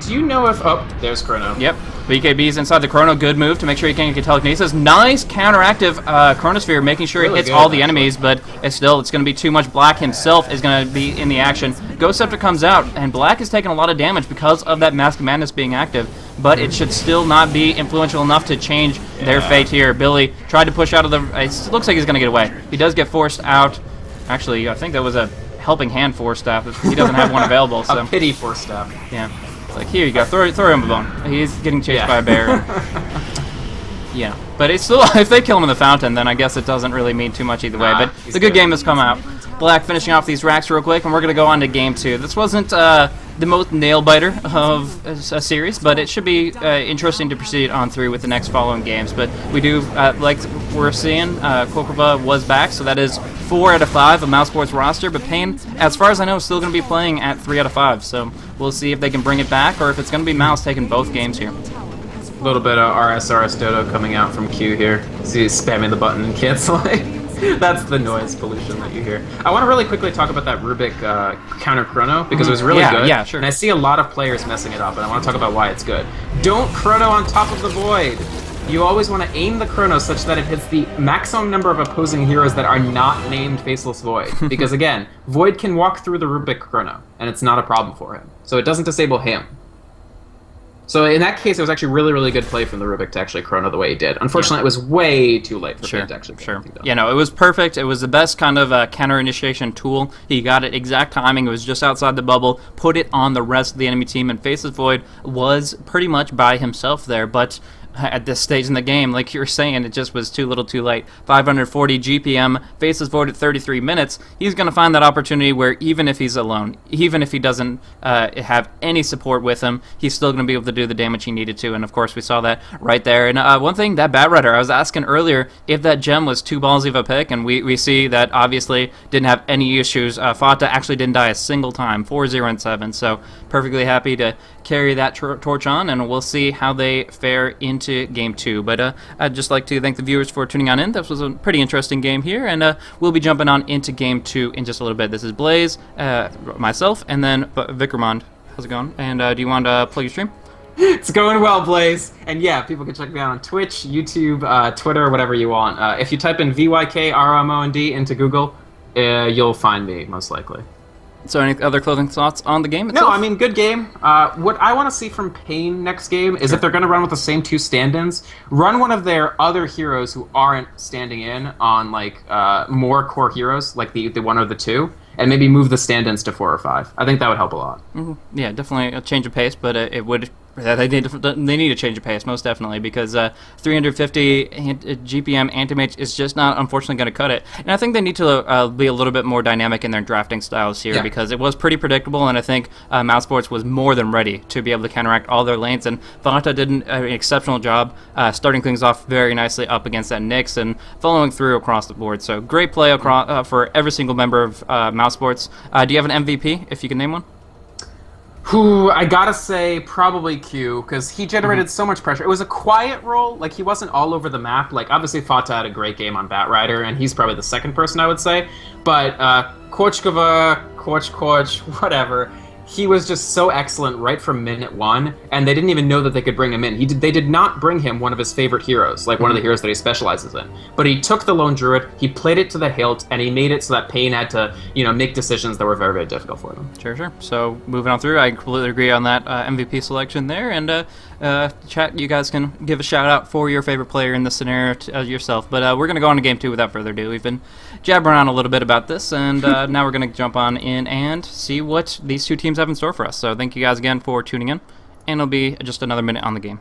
Do you know if... Oh, there's Chrono. Yep. BKB's inside the Chrono. Good move to make sure he can't get telekinesis. Nice counteractive Chronosphere, making sure Really it hits good, all the enemies, but it's going to be too much. Black himself is going to be in the action. Ghost Scepter comes out, and Black is taking a lot of damage because of that Mask of Madness being active, but it should still not be influential enough to change their fate here. Billy tried to push out of the... It looks like he's going to get away. He does get forced out. Actually, I think that was a helping hand Force Staff. He doesn't have one available. So. A pity Force Staff. Yeah. Like, here you go, throw him a bone. He's getting chased by a bear. Yeah, but it's still, if they kill him in the fountain, then I guess it doesn't really mean too much either way. But the good game has come out. Black finishing off these racks real quick, and we're going to go on to game 2. This wasn't the most nail-biter of a series, but it should be interesting to proceed on through with the next following games. But we do, like we're seeing, Kokova was back, so that is 4 out of 5 of Mousesports roster, but paiN, as far as I know, is still going to be playing at 3 out of 5, so we'll see if they can bring it back, or if it's going to be Mouse taking both games here. A little bit of RS Dodo coming out from Q here. See, he's spamming the button and canceling. That's the noise pollution that you hear. I want to really quickly talk about that Rubik counter Chrono, because it was really good. Yeah, sure. And I see a lot of players messing it up, and I want to talk about why it's good. Don't Chrono on top of the Void! You always want to aim the Chrono such that it hits the maximum number of opposing heroes that are not named Faceless Void. Because again, Void can walk through the Rubik Chrono, and it's not a problem for him. So it doesn't disable him. So in that case, it was actually really, really good play from the Rubik to actually Chrono the way he did. Unfortunately, it was way too late for him to actually get anything done. Yeah, no, it was perfect. It was the best kind of counter-initiation tool. He got it exact timing. It was just outside the bubble, put it on the rest of the enemy team, and Faceless Void was pretty much by himself there. But at this stage in the game, like you were saying, it just was too little too late. 540 GPM, Faceless Void at 33 minutes. He's going to find that opportunity where even if he's alone, even if he doesn't have any support with him, he's still going to be able to do the damage he needed to. And of course, we saw that right there. And one thing, that Batrider, I was asking earlier if that gem was too ballsy of a pick, and we see that obviously didn't have any issues. Fata actually didn't die a single time, 4-0 and 7. So perfectly happy to carry that torch on, and we'll see how they fare into game 2. But I'd just like to thank the viewers for tuning on in. This was a pretty interesting game here, and we'll be jumping on into game 2 in just a little bit. This is Blaze, myself, and then Vikramond. How's it going? And do you want to plug your stream? It's going well, Blaze. And yeah, people can check me out on Twitch, YouTube, Twitter, whatever you want. If you type in VYKRMOND into Google, you'll find me, most likely. So any other closing thoughts on the game itself? No, I mean, good game. What I want to see from paiN next game is if they're going to run with the same two stand-ins, run one of their other heroes who aren't standing in on, like, more core heroes, like the one or the two, and maybe move the stand-ins to 4 or 5. I think that would help a lot. Mm-hmm. Yeah, definitely a change of pace, but it would... They need a change of pace, most definitely, because 350 GPM Anti-Mage is just not, unfortunately, going to cut it. And I think they need to be a little bit more dynamic in their drafting styles here, because it was pretty predictable, and I think Mouse Sports was more than ready to be able to counteract all their lanes, and Vata did an exceptional job starting things off very nicely up against that Nyx and following through across the board. So great play across, for every single member of Mouse Sports. Do you have an MVP, if you can name one? Who I gotta say probably Q, because he generated so much pressure. It was a quiet role, like he wasn't all over the map. Like obviously Fata had a great game on Batrider, and he's probably the second person I would say. But Korchkova, Korch, whatever, he was just so excellent right from minute 1, and they didn't even know that they could bring him in. They did not bring him one of his favorite heroes, like one of the heroes that he specializes in. But he took the Lone Druid, he played it to the hilt, and he made it so that paiN had to, make decisions that were very, very difficult for them. Sure. So moving on through, I completely agree on that MVP selection there. And chat, you guys can give a shout out for your favorite player in this scenario yourself. But we're going to go on to game 2 without further ado. We've been jabbering around a little bit about this, and now we're going to jump on in and see what these two teams have in store for us. So thank you guys again for tuning in, and it'll be just another minute on the game.